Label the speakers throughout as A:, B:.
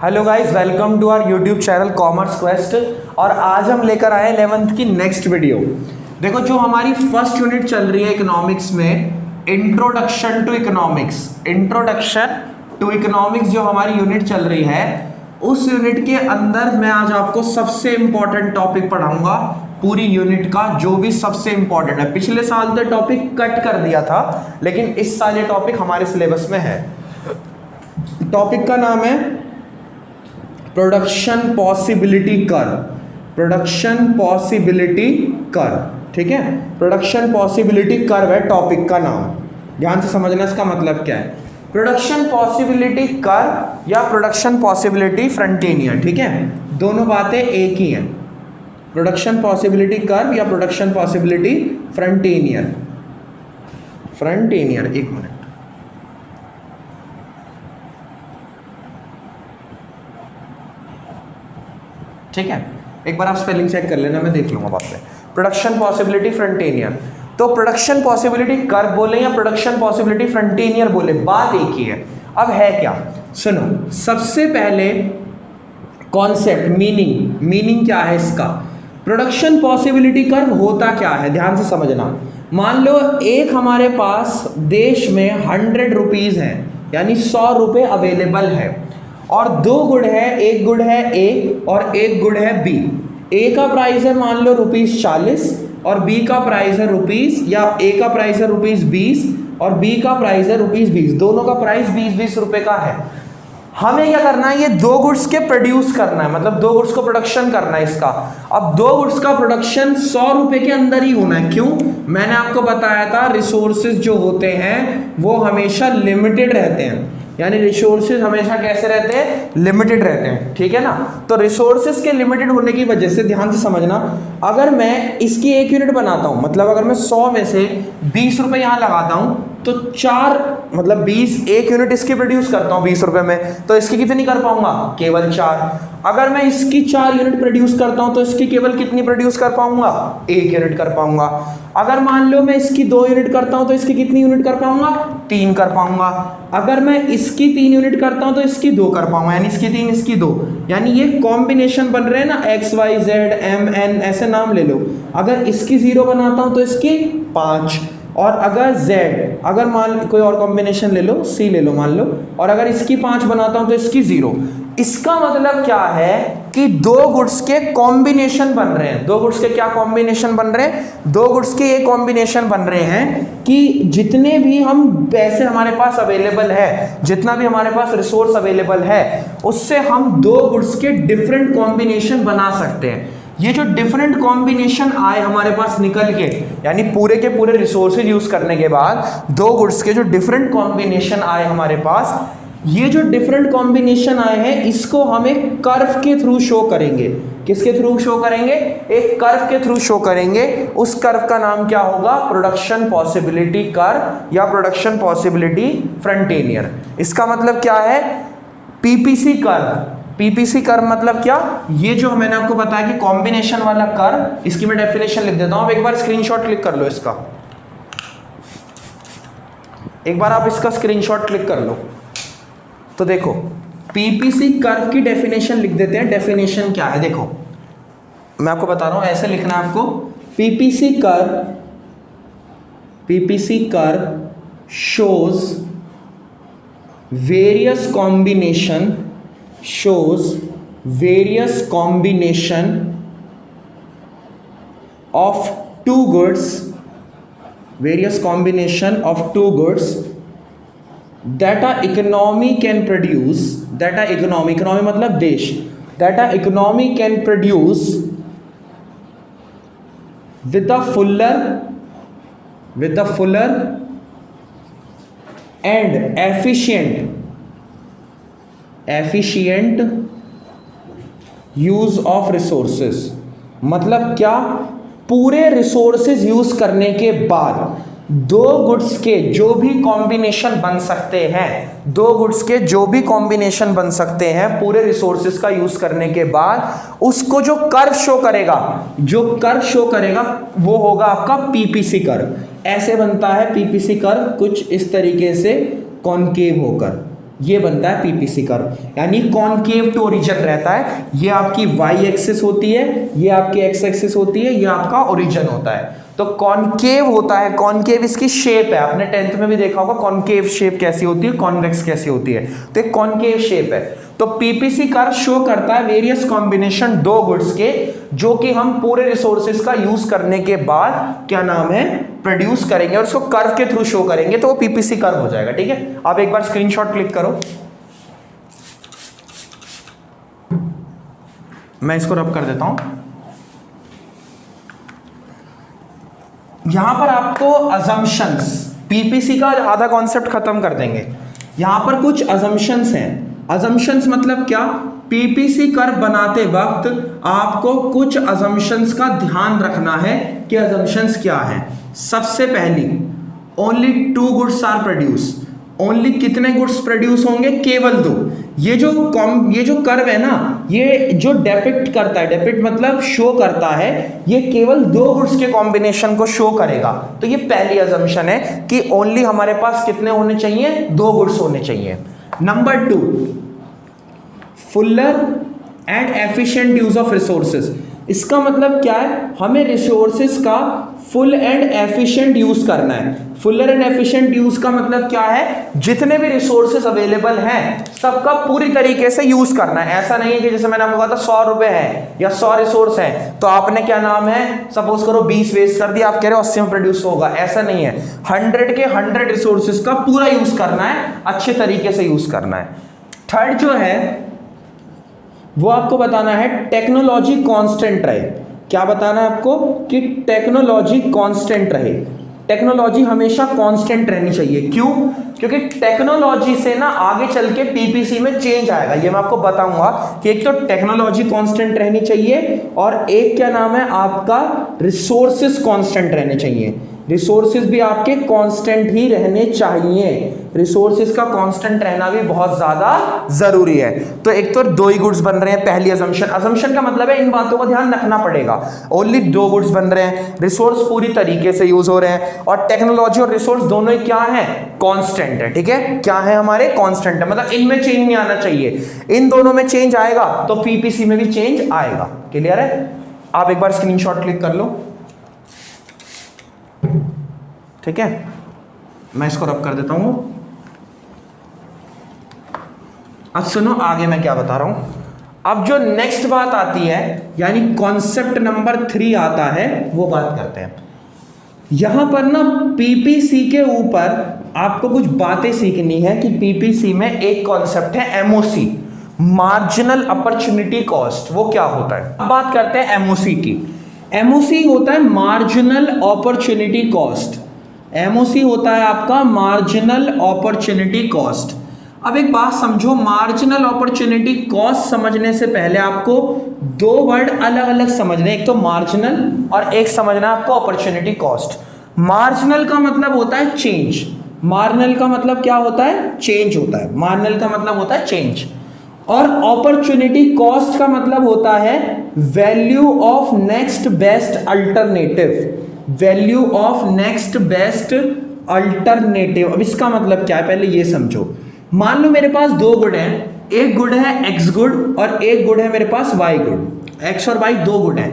A: Hello guys, welcome to our YouTube channel commerce quest. और आज हम लेकर आए 11th की नेक्स्ट वीडियो। देखो, जो हमारी फर्स्ट यूनिट चल रही है इकोनॉमिक्स में, इंट्रोडक्शन टू इकोनॉमिक्स जो हमारी यूनिट चल रही है, उस यूनिट के अंदर मैं आज आपको सबसे इंपॉर्टेंट टॉपिक पढ़ाऊंगा। पूरी यूनिट का जो भी सबसे इंपॉर्टेंट है, पिछले साल तो टॉपिक कट कर दिया था, लेकिन इस साल ये टॉपिक हमारे सिलेबस में है। टॉपिक का नाम है प्रोडक्शन पॉसिबिलिटी कर्व। ठीक है, प्रोडक्शन पॉसिबिलिटी कर्व है टॉपिक का नाम। ध्यान से समझना इसका मतलब क्या है। प्रोडक्शन पॉसिबिलिटी कर्व या प्रोडक्शन पॉसिबिलिटी फ्रंटेनियर, ठीक है, दोनों बातें एक ही हैं। प्रोडक्शन पॉसिबिलिटी कर्व या प्रोडक्शन पॉसिबिलिटी फ्रंटेनियर। एक मिनट, ठीक है, एक बार आप स्पेलिंग चेक कर लेना, मैं देख लूंगा बाद में। प्रोडक्शन पॉसिबिलिटी फ्रंटेनियर, तो प्रोडक्शन पॉसिबिलिटी कर्व बोले या प्रोडक्शन पॉसिबिलिटी फ्रंटेनियर बोले, बात एक ही है। अब है क्या, सुनो। सबसे पहले कॉन्सेप्ट, मीनिंग क्या है इसका। प्रोडक्शन पॉसिबिलिटी कर्व होता क्या है, ध्यान से समझना। मान लो एक हमारे पास देश में 100 रुपीज है, यानी 100 रुपये अवेलेबल है, और दो गुड है, एक गुड है ए और एक गुड है बी। ए का प्राइस है मान लो ₹40 और बी का प्राइस है रुपीस, या ए का प्राइस है ₹20 और बी का प्राइस है ₹20। दोनों का प्राइस 20-20 रुपए का है। हमें क्या करना है, ये दो गुड्स के प्रोड्यूस करना है, मतलब दो गुड्स को प्रोडक्शन करना है इसका। अब दो गुड्स का प्रोडक्शन 100 रुपए के अंदर ही होना है। क्यों? मैंने आपको बताया था रिसोर्सेज जो होते हैं वो हमेशा लिमिटेड रहते हैं, यानी रिसोर्सेज हमेशा कैसे रहते हैं, लिमिटेड रहते हैं, ठीक है ना। तो रिसोर्सेज के लिमिटेड होने की वजह से ध्यान से समझना, अगर मैं इसकी एक यूनिट बनाता हूं, मतलब अगर मैं 100 में से 20 रुपए यहां लगाता हूं, तो 4 मतलब 20, एक यूनिट इसकी प्रोड्यूस करता हूं 20 रुपए में, तो इसकी कितनी कर पाऊंगा, केवल 4। अगर मैं इसकी 4 यूनिट प्रोड्यूस करता हूं तो इसकी केवल कितनी प्रोड्यूस कर पाऊंगा, 1 यूनिट कर पाऊंगा। अगर मान लो मैं इसकी 2 यूनिट करता हूं तो इसकी कितनी यूनिट कर पाऊंगा, 3 कर पाऊंगा। अगर मैं इसकी 3 यूनिट करता हूं तो इसकी 2 कर पाऊंगा, यानी इसकी 3 इसकी 2, यानी ये कॉम्बिनेशन बन रहे हैं ना, XYZ MN ऐसे नाम ले लो। अगर इसकी 0 बनाता हूं तो इसकी 5, और अगर Z, अगर मान कोई और कॉम्बिनेशन ले लो, C ले लो मान लो, और अगर इसकी 5 बनाता हूं तो इसकी 0। इसका मतलब क्या है कि दो गुड्स के कॉम्बिनेशन बन रहे हैं। दो गुड्स के क्या कॉम्बिनेशन बन रहे हैं, दो गुड्स के ये कॉम्बिनेशन बन रहे हैं कि जितने भी हम पैसे हमारे पास अवेलेबल है, जितना भी हमारे पास रिसोर्स अवेलेबल है, उससे हम दो गुड्स के डिफरेंट कॉम्बिनेशन बना सकते हैं। ये जो डिफरेंट कॉम्बिनेशन आए हमारे पास निकल के, यानी पूरे के पूरे रिसोर्सेज यूज करने के बाद दो गुड्स के जो डिफरेंट कॉम्बिनेशन आए हमारे पास, ये जो डिफरेंट कॉम्बिनेशन आए हैं इसको हम एक कर्व के थ्रू शो करेंगे। किसके थ्रू शो करेंगे, एक कर्व के थ्रू शो करेंगे। उस कर्व का नाम क्या होगा, प्रोडक्शन पॉसिबिलिटी कर्व या प्रोडक्शन पॉसिबिलिटी फ्रंटेनियर। इसका मतलब क्या है, पीपीसी कर्व। पीपीसी कर्व मतलब क्या, ये जो मैंने आपको बताया कि कॉम्बिनेशन वाला कर्व, इसकी मैं डेफिनेशन लिख देता हूं। अब एक बार स्क्रीनशॉट क्लिक कर लो इसका, एक बार आप इसका स्क्रीनशॉट क्लिक कर लो। तो देखो, पीपीसी कर्व की डेफिनेशन लिख देते हैं। डेफिनेशन क्या है, देखो मैं आपको बता रहा हूं, ऐसे लिखना है आपको। PPC curve shows various combination of two goods that a economy can produce, economy मतलब देश, that a economy can produce with a fuller and efficient use of resources. मतलब क्या, पूरे रिसोर्सेज यूज करने के बाद दो गुड्स के जो भी कॉम्बिनेशन बन सकते हैं, पूरे रिसोर्सेज का यूज करने के बाद उसको जो कर्व शो करेगा वो होगा आपका पीपीसी कर्व। ऐसे बनता है पीपीसी कर्व, कुछ इस तरीके से कॉनकेव होकर। ये बनता है पीपीसी कर्व, यानी कॉनकेव टू ओरिजिन रहता है। ये आपकी वाई एक्सिस होती है, ये आपकी एक्स एक्सिस होती है, ये आपका ओरिजिन होता है। तो कॉनकेव होता है, कॉनकेव इसकी शेप है, आपने 10th में भी देखा होगा कॉनकेव शेप कैसी होती है, कॉन्वेक्स कैसी होती है, तो एक कॉनकेव शेप है। तो पीपीसी कर्व शो करता है वेरियस कॉम्बिनेशन दो गुड्स के, जो कि हम पूरे रिसोर्सेज का यूज करने के बाद क्या नाम है प्रोड्यूस करेंगे और उसको कर्व के थ्रू शो करेंगे, तो वो पीपीसी कर्व हो जाएगा। ठीक है, आप एक बार स्क्रीनशॉट क्लिक करो, मैं इसको रब कर देता हूं। यहां पर आपको अजम्पशंस, पीपीसी का आधा कॉन्सेप्ट खत्म कर देंगे। यहां पर कुछ अजम्पशंस हैं। अजम्पशंस मतलब क्या, पीपीसी कर्व बनाते वक्त आपको कुछ अजम्पशंस का ध्यान रखना है कि अजम्पशंस क्या है। सबसे पहली, only 2 goods are produce, only कितने गुड्स प्रोड्यूस होंगे, केवल 2। ये जो कर्व है ना, ये जो डेपिक्ट करता है, डेपिक्ट मतलब शो करता है, ये केवल 2 गुड्स के कॉम्बिनेशन को शो करेगा। तो ये पहली अजम्पशन है कि ओनली हमारे पास कितने होने चाहिए, 2 गुड्स होने चाहिए। Number 2, Fuller and efficient use of resources. इसका मतलब क्या है, हमें रिसोर्सेज का फुल एंड एफिशिएंट यूज करना है। फुलर एंड एफिशिएंट यूज का मतलब क्या है, जितने भी रिसोर्सेज अवेलेबल हैं सबका पूरी तरीके से यूज करना है। ऐसा नहीं है कि जैसे मैंने आपको कहा था 100 रुपए है या 100 रिसोर्स है तो आपने क्या नाम है सपोज करो 20 वेस्ट कर दिया, आप कह रहे हो 80 में प्रोड्यूस होगा, ऐसा नहीं है। 100 के 100 रिसोर्सेज का पूरा यूज करना है, अच्छे तरीके से यूज करना है। थर्ड जो है वो आपको बताना है टेक्नोलॉजी कांस्टेंट रहे। क्या बताना है आपको कि टेक्नोलॉजी कांस्टेंट रहे। टेक्नोलॉजी हमेशा कांस्टेंट रहनी चाहिए। क्यों? क्योंकि टेक्नोलॉजी से ना आगे चल के पीपीसी में चेंज आएगा। ये मैं आपको बताऊंगा कि एक तो टेक्नोलॉजी कांस्टेंट रहनी चाहिए और एक क्या नाम है आपका रिसोर्सेज कांस्टेंट रहने चाहिए। रिसोर्सेज भी आपके कांस्टेंट ही रहने चाहिए। रिसोर्सेज का कांस्टेंट रहना भी बहुत ज्यादा जरूरी है। तो एक तो 2 ही गुड्स बन रहे हैं, पहली अजम्पशन। अजम्पशन का मतलब है इन बातों का ध्यान रखना पड़ेगा। ओनली 2 गुड्स बन रहे हैं, रिसोर्स पूरी तरीके से यूज हो रहे हैं और टेक्नोलॉजी और रिसोर्स दोनों ही क्या है, कांस्टेंट है। ठीक है, क्या है हमारे, कांस्टेंट है, मतलब इनमें चेंज नहीं आना चाहिए। इन दोनों में चेंज आएगा तो पीपीसी में भी चेंज आएगा। क्लियर है? आप एक बार स्क्रीनशॉट क्लिक कर लो। ठीक है, मैं इसको रब कर देता हूं। अब सुनो आगे मैं क्या बता रहा हूं। अब जो नेक्स्ट बात आती है यानी कॉन्सेप्ट नंबर 3 आता है, वो बात करते हैं। यहां पर ना पीपीसी के ऊपर आपको कुछ बातें सीखनी है कि पीपीसी में एक कॉन्सेप्ट है एमओसी, मार्जिनल अपॉर्चुनिटी कॉस्ट। वो क्या होता है, अब बात करते हैं एमओसी की। एमओसी होता है मार्जिनल अपॉर्चुनिटी कॉस्ट। एमओसी होता है आपका मार्जिनल अपॉर्चुनिटी कॉस्ट। अब एक बात समझो, मार्जिनल अपॉर्चुनिटी कॉस्ट समझने से पहले आपको 2 वर्ड अलग अलग समझने, एक तो मार्जिनल और एक समझना आपको अपॉर्चुनिटी कॉस्ट। मार्जिनल का मतलब होता है चेंज। मार्जिनल का मतलब क्या होता है, चेंज होता है। मार्जिनल का मतलब होता है चेंज। और अपॉर्चुनिटी कॉस्ट का मतलब होता है value of next best alternative. Value of next best alternative. अब इसका मतलब क्या है पहले ये समझो। मान लो मेरे पास 2 गुड हैं, एक गुड है एक्स गुड और एक गुड है मेरे पास वाई गुड। एक्स और वाई 2 गुड हैं।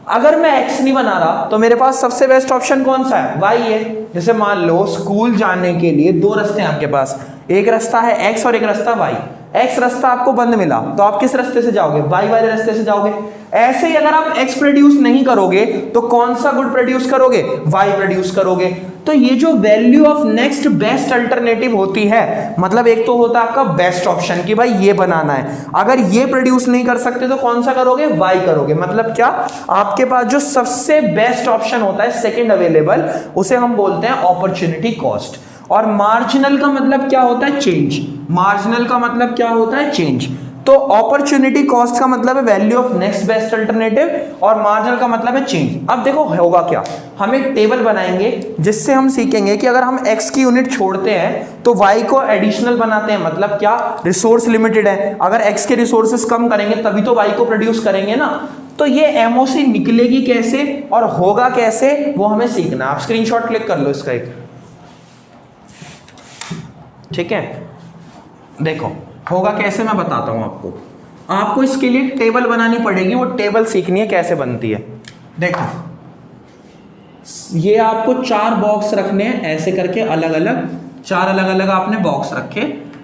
A: अगर मैं एक्स नहीं बना रहा तो मेरे पास सबसे बेस्ट ऑप्शन कौन सा है, वाई है। जैसे मान लो स्कूल जाने के लिए 2 रास्ते हैं आपके पास, एक रास्ता है एक्स और एक रास्ता वाई। एक्स रास्ता आपको बंद मिला तो आप किस रास्ते से जाओगे, वाई वाले रास्ते से जाओगे। ऐसे ही अगर आप एक्स प्रोड्यूस नहीं करोगे तो कौन सा गुड प्रोड्यूस करोगे, वाई प्रोड्यूस करोगे। तो ये जो value of next best alternative होती है, मतलब एक तो होता है आपका बेस्ट ऑप्शन कि भाई ये बनाना है, अगर ये प्रोड्यूस नहीं कर सकते तो कौन सा करोगे, वाई करोगे। मतलब क्या, आपके पास जो सबसे बेस्ट ऑप्शन होता है सेकंड अवेलेबल, उसे हम बोलते हैं अपॉर्चुनिटी कॉस्ट। और मार्जिनल का मतलब क्या होता है, चेंज। मार्जिनल का मतलब क्या होता है, चेंज। तो अपॉर्चुनिटी कॉस्ट का मतलब है value of next best alternative और मार्जिनल का मतलब है चेंज। अब देखो होगा क्या, हम एक टेबल बनाएंगे जिससे हम सीखेंगे कि अगर हम x की यूनिट छोड़ते हैं तो y को एडिशनल बनाते हैं। मतलब क्या, रिसोर्स लिमिटेड है, अगर x के रिसोर्सेस कम करेंगे तभी तो y को प्रोड्यूस करेंगे ना। तो ये एमओसी निकलेगी कैसे और होगा कैसे, वो हमें सीखना। आप स्क्रीनशॉट क्लिक कर लो इसका एक। ठीक है, देखो होगा कैसे, मैं बताता हूँ आपको। आपको इसके लिए टेबल बनानी पड़ेगी, वो टेबल सीखनी है कैसे बनती है। देखो ये आपको 4 बॉक्स रखने हैं ऐसे करके, अलग अलग 4 अलग अलग आपने बॉक्स रखे।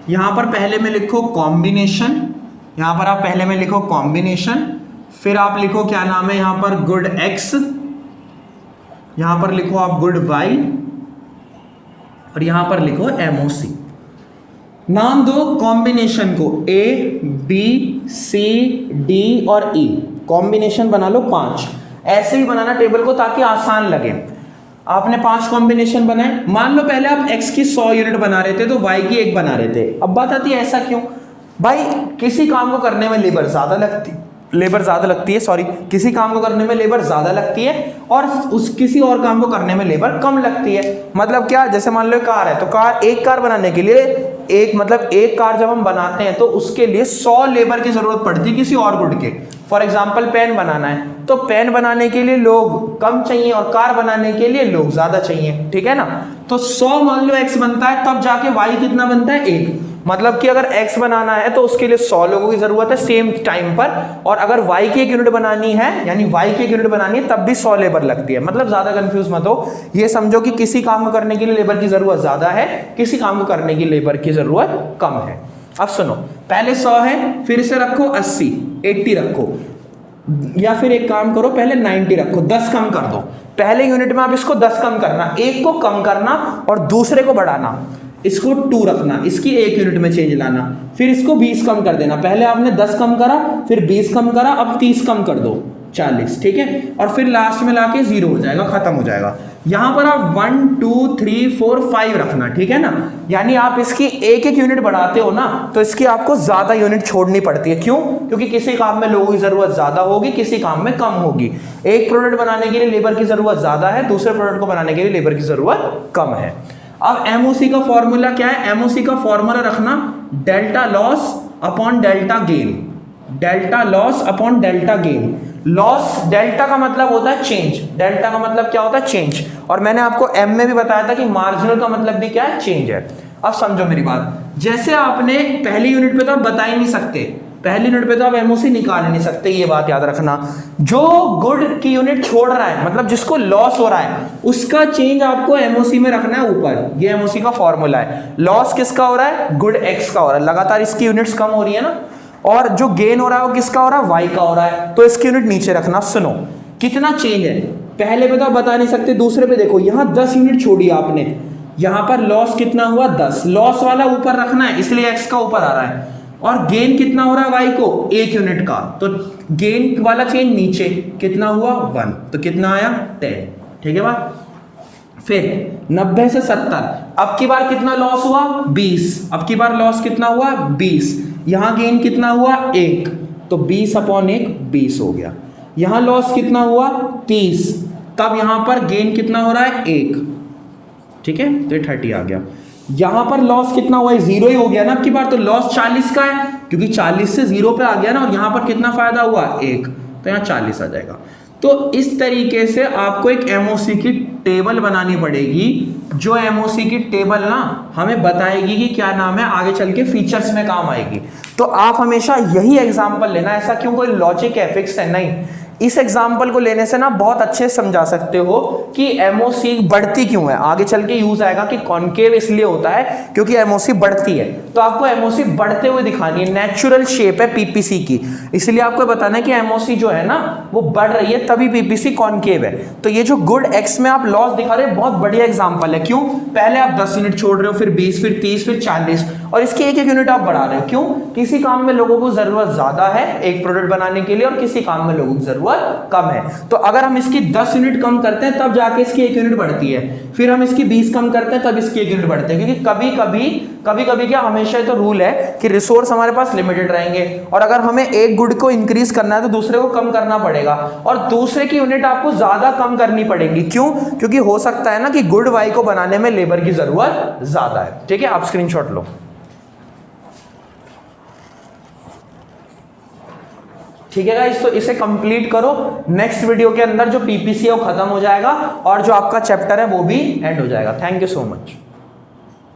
A: यहां पर पहले में लिखो कॉम्बिनेशन, यहां पर आप पहले में लिखो कॉम्बिनेशन, फिर आप लिखो क्या नाम है यहां पर गुड एक्स, यहां पर लिखो आप गुड वाई, और यहां पर लिखो एमओसी। नाम दो कॉम्बिनेशन को ए बी सी डी और ई, कॉम्बिनेशन बना लो 5। ऐसे ही बनाना टेबल को ताकि आसान लगे। आपने 5 कॉम्बिनेशन बनाए। मान लो पहले आप x की 100 यूनिट बना रहे थे तो y की 1 बना रहे थे। अब बात आती है ऐसा क्यों भाई, किसी काम को करने में लेबर ज्यादा लगती है, सॉरी, किसी काम को करने में लेबर ज्यादा लगती है और किसी और काम को करने में लेबर कम लगती है। मतलब क्या, जैसे मान लो कार है तो एक कार बनाने के लिए एक कार जब हम बनाते हैं तो उसके लिए 100 लेबर की जरूरत पड़ती है किसी और गुड के। फॉर एग्जाम्पल पेन बनाना है तो पेन बनाने के लिए लोग कम चाहिए और कार बनाने के लिए लोग ज्यादा चाहिए, ठीक है ना। तो 100 मान लो x बनता है, तब जाके y कितना बनता है 1। मतलब कि अगर x बनाना है तो उसके लिए 100 लोगों की जरूरत है सेम टाइम पर, और अगर y की 1 यूनिट बनानी है, यानी y की 1 यूनिट बनानी है, तब भी 100 लेबर लगती है। मतलब ज्यादा कंफ्यूज मत हो, ये समझो कि किसी काम को करने के लिए लेबर की जरूरत ज्यादा है, किसी काम को करने की लेबर की जरूरत कम है। अब सुनो, पहले 100 है, फिर इसे रखो 80 रखो, या फिर एक काम करो पहले 90 रखो, 10 कम कर दो। पहले यूनिट में आप इसको 10 कम करना, एक को कम करना और दूसरे को बढ़ाना। इसको 2 रखना, इसकी 1 यूनिट में चेंज लाना, फिर इसको 20 कम कर देना। पहले आपने 10 कम करा, फिर 20 कम करा, अब 30 कम कर दो, 40, ठीक है। और फिर लास्ट में लाके 0 हो जाएगा, खत्म हो जाएगा। यहां पर आप 1 2 3 4 5 रखना, ठीक है ना। यानी आप इसकी एक यूनिट बढ़ाते हो ना, तो इसकी आपको ज्यादा यूनिट छोड़नी पड़ती है। क्यों? क्योंकि किसी काम में लोगों की जरूरत ज्यादा होगी, किसी काम में कम होगी। एक प्रोडक्ट बनाने के लिए लेबर की जरूरत ज्यादा है, दूसरे प्रोडक्ट को बनाने के लिए लेबर की जरूरत कम है। अब एमओसी का फॉर्मूला क्या है? एमओसी का फॉर्मूला रखना delta loss upon delta gain, delta loss upon delta gain. Loss, delta का मतलब होता है चेंज, डेल्टा का मतलब क्या होता है? चेंज। और मैंने आपको एम में भी बताया था कि मार्जिनल का मतलब भी क्या है? चेंज है। अब समझो मेरी बात, जैसे आपने पहली यूनिट पे तो आप बता ही नहीं सकते, पहली यूनिट पे तो आप एमओसी निकाल नहीं सकते, ये बात याद रखना। जो गुड की यूनिट छोड़ रहा है, मतलब जिसको लॉस हो रहा है, उसका चेंज आपको एमओसी में रखना है ऊपर। ये एमओसी का फॉर्मूला है। लॉस किसका हो रहा है? गुड एक्स का हो रहा है, लगातार इसकी यूनिट्स कम हो रही है ना। और जो गेन हो रहा है वो किसका हो रहा है? वाई का हो रहा है, तो इसकी यूनिट नीचे रखना। सुनो कितना चेंज है, पहले पे तो आप बता नहीं सकते, दूसरे पे देखो यहां 10 यूनिट छोड़ी आपने, यहां पर लॉस कितना हुआ? 10। लॉस वाला ऊपर रखना है, इसलिए एक्स का ऊपर आ रहा है। और गेन कितना हो रहा है वाई को? 1 यूनिट का, तो गेन वाला चेंज नीचे कितना हुआ? 1, तो कितना आया? 10, ठीक है बात। फिर 90 से 70, अब की बार कितना लॉस हुआ? 20। अब की बार लॉस कितना हुआ? 20। यहां गेन कितना हुआ? 1, तो 20 अपॉन 1 20 हो गया। यहां लॉस कितना हुआ? 30, तब यहां पर गेन कितना हो रहा है? 1, ठीक है, तो 30 आ गया। यहां पर लॉस कितना हुआ? 0 ही हो गया ना अब की बार, तो लॉस 40 का है, क्योंकि 40 से 0 पे आ गया ना। और यहां पर कितना फायदा हुआ? 1, तो यहां 40 आ जाएगा। तो इस तरीके से आपको एक एमओसी की टेबल बनानी पड़ेगी, जो एमओसी की टेबल ना हमें बताएगी कि क्या नाम है, आगे चल के फीचर्स में काम आएगी। तो आप हमेशा यही एग्जांपल लेना, ऐसा क्यों कोई लॉजिक है, फिक्स है? नहीं, इस एग्जाम्पल को लेने से ना बहुत अच्छे समझा सकते हो कि एमओसी बढ़ती क्यों है। आगे चल के यूज आएगा कि कॉन्केव इसलिए होता है क्योंकि एमओसी बढ़ती है, तो आपको एमओसी बढ़ते हुए दिखानी है। नेचुरल शेप है पीपीसी की, इसलिए आपको बताना है कि एमओसी जो है ना वो बढ़ रही है, तभी पीपीसी कॉन्केव है। तो ये जो गुड एक्स में आप लॉस दिखा रहे हैं, बहुत बढ़िया एग्जाम्पल है। क्यों? पहले आप 10 यूनिट छोड़ रहे हो, फिर 20, फिर 30, फिर 40, और इसकी एक यूनिट आप बढ़ा रहे हो। क्यों? किसी काम में लोगों को जरूरत ज्यादा है एक प्रोडक्ट बनाने के लिए, और किसी काम में लोगों की जरूरत कम है। तो अगर हम इसकी 10 यूनिट कम करते हैं तब जाके इसकी 1 यूनिट बढ़ती है, फिर हम इसकी 20 कम करते हैं तब इसकी 1 यूनिट बढ़ती है। क्योंकि कभी कभी क्या, हमेशा तो रूल है कि रिसोर्स हमारे पास लिमिटेड रहेंगे, और अगर हमें एक गुड को इंक्रीज करना है तो दूसरे को कम करना पड़ेगा, और दूसरे की यूनिट आपको ज्यादा कम करनी पड़ेगी। क्यों? क्योंकि हो सकता है ना कि गुड वाई को बनाने में लेबर की जरूरत ज्यादा है। ठीक है, आप स्क्रीनशॉट लो। ठीक है गाइस, तो इसे कंप्लीट करो। नेक्स्ट वीडियो के अंदर जो पीपीसी है वो खत्म हो जाएगा, और जो आपका चैप्टर है वो भी एंड हो जाएगा। Thank you so much.